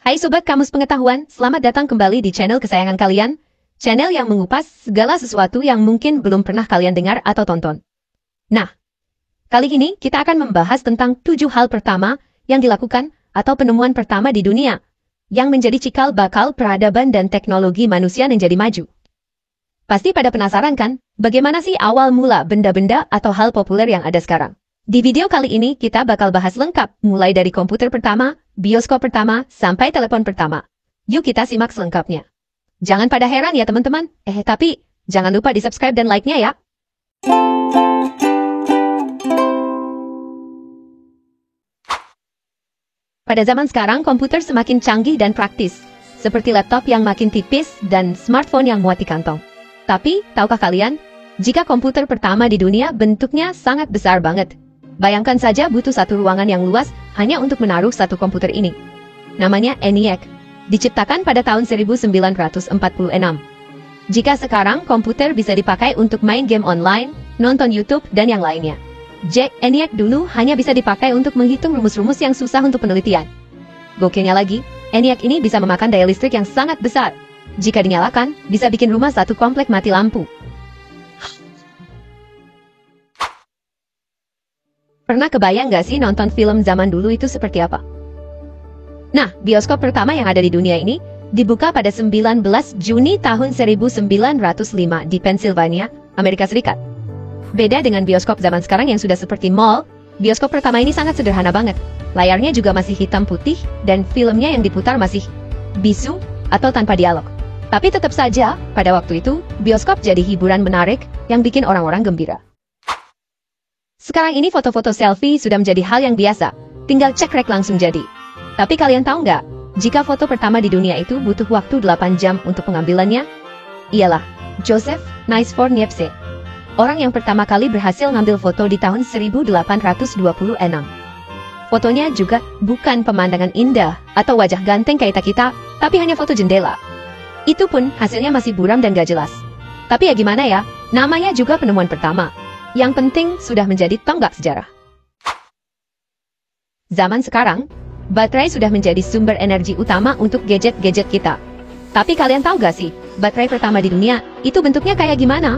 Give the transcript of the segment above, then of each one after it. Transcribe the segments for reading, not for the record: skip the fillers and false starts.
Hai Sobat Kamus Pengetahuan, selamat datang kembali di channel kesayangan kalian. Channel yang mengupas segala sesuatu yang mungkin belum pernah kalian dengar atau tonton. Nah, kali ini kita akan membahas tentang 7 hal pertama yang dilakukan atau penemuan pertama di dunia yang menjadi cikal bakal peradaban dan teknologi manusia menjadi maju. Pasti pada penasaran kan, bagaimana sih awal mula benda-benda atau hal populer yang ada sekarang? Di video kali ini kita bakal bahas lengkap, mulai dari komputer pertama, bioskop pertama, sampai telepon pertama. Yuk kita simak selengkapnya. Jangan pada heran ya teman-teman, tapi jangan lupa di subscribe dan like-nya ya. Pada zaman sekarang, komputer semakin canggih dan praktis, seperti laptop yang makin tipis dan smartphone yang muat di kantong. Tapi, tahukah kalian, jika komputer pertama di dunia bentuknya sangat besar banget. Bayangkan saja butuh satu ruangan yang luas hanya untuk menaruh satu komputer ini. Namanya ENIAC, diciptakan pada tahun 1946. Jika sekarang komputer bisa dipakai untuk main game online, nonton YouTube, dan yang lainnya. ENIAC dulu hanya bisa dipakai untuk menghitung rumus-rumus yang susah untuk penelitian. Gokilnya lagi, ENIAC ini bisa memakan daya listrik yang sangat besar. Jika dinyalakan, bisa bikin rumah satu komplek mati lampu. Pernah kebayang gak sih nonton film zaman dulu itu seperti apa? Nah, bioskop pertama yang ada di dunia ini dibuka pada 19 Juni tahun 1905 di Pennsylvania, Amerika Serikat. Beda dengan bioskop zaman sekarang yang sudah seperti mall, bioskop pertama ini sangat sederhana banget. Layarnya juga masih hitam putih dan filmnya yang diputar masih bisu atau tanpa dialog. Tapi tetap saja, pada waktu itu, bioskop jadi hiburan menarik yang bikin orang-orang gembira. Sekarang ini foto-foto selfie sudah menjadi hal yang biasa, tinggal cekrek langsung jadi. Tapi kalian tahu nggak, jika foto pertama di dunia itu butuh waktu 8 jam untuk pengambilannya? Ialah Joseph Niepce, orang yang pertama kali berhasil ngambil foto di tahun 1826. Fotonya juga bukan pemandangan indah atau wajah ganteng kayak kita, tapi hanya foto jendela. Itu pun hasilnya masih buram dan gak jelas. Tapi ya gimana ya, namanya juga penemuan pertama. Yang penting sudah menjadi tonggak sejarah. Zaman sekarang, baterai sudah menjadi sumber energi utama untuk gadget-gadget kita. Tapi kalian tahu gak sih, baterai pertama di dunia itu bentuknya kayak gimana?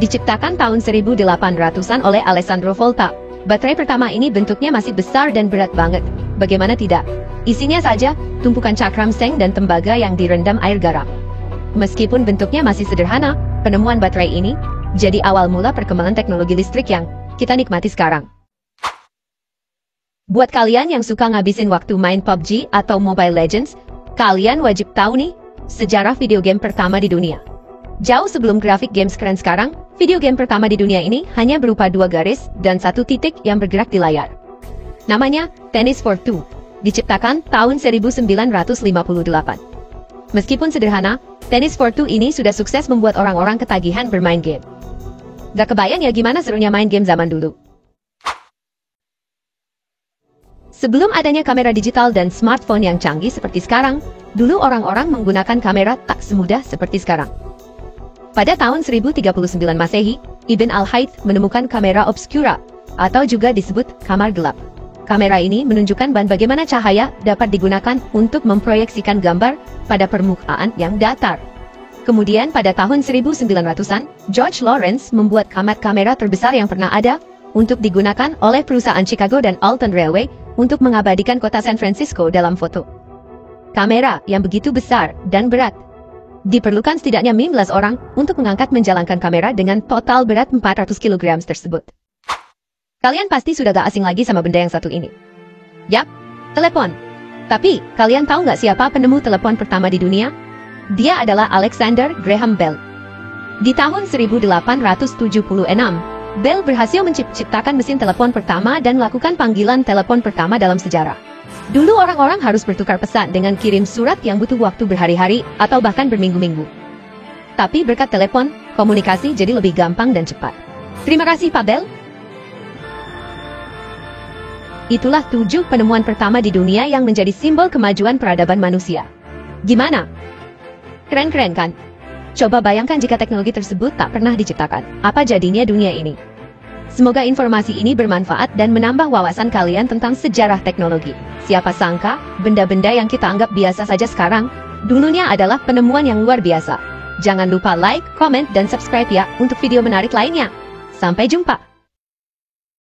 Diciptakan tahun 1800-an oleh Alessandro Volta. Baterai pertama ini bentuknya masih besar dan berat banget. Bagaimana tidak? Isinya saja tumpukan cakram seng dan tembaga yang direndam air garam. Meskipun bentuknya masih sederhana, penemuan baterai ini jadi awal mula perkembangan teknologi listrik yang kita nikmati sekarang. Buat kalian yang suka ngabisin waktu main PUBG atau Mobile Legends, kalian wajib tahu nih, sejarah video game pertama di dunia. Jauh sebelum grafik games keren sekarang, video game pertama di dunia ini hanya berupa 2 garis dan 1 titik yang bergerak di layar. Namanya Tennis for Two, diciptakan tahun 1958. Meskipun sederhana, Tennis for Two ini sudah sukses membuat orang-orang ketagihan bermain game. Gak kebayang ya gimana serunya main game zaman dulu. Sebelum adanya kamera digital dan smartphone yang canggih seperti sekarang, dulu orang-orang menggunakan kamera tak semudah seperti sekarang. Pada tahun 1039 Masehi, Ibn al-Hayth menemukan kamera obscura, atau juga disebut kamar gelap. Kamera ini menunjukkan bagaimana cahaya dapat digunakan untuk memproyeksikan gambar pada permukaan yang datar. Kemudian pada tahun 1900-an, George Lawrence membuat kamera terbesar yang pernah ada untuk digunakan oleh perusahaan Chicago dan Alton Railway untuk mengabadikan kota San Francisco dalam foto. Kamera yang begitu besar dan berat. Diperlukan setidaknya 15 orang untuk mengangkat menjalankan kamera dengan total berat 400 kg tersebut. Kalian pasti sudah gak asing lagi sama benda yang satu ini. Yap, telepon. Tapi, kalian tahu gak siapa penemu telepon pertama di dunia? Dia adalah Alexander Graham Bell. Di tahun 1876, Bell berhasil menciptakan mesin telepon pertama dan melakukan panggilan telepon pertama dalam sejarah. Dulu orang-orang harus bertukar pesan dengan kirim surat yang butuh waktu berhari-hari atau bahkan berminggu-minggu. Tapi berkat telepon, komunikasi jadi lebih gampang dan cepat. Terima kasih Pak Bell. Itulah 7 penemuan pertama di dunia yang menjadi simbol kemajuan peradaban manusia. Gimana? Keren-keren kan? Coba bayangkan jika teknologi tersebut tak pernah diciptakan. Apa jadinya dunia ini? Semoga informasi ini bermanfaat dan menambah wawasan kalian tentang sejarah teknologi. Siapa sangka, benda-benda yang kita anggap biasa saja sekarang, dulunya adalah penemuan yang luar biasa. Jangan lupa like, comment, dan subscribe ya untuk video menarik lainnya. Sampai jumpa!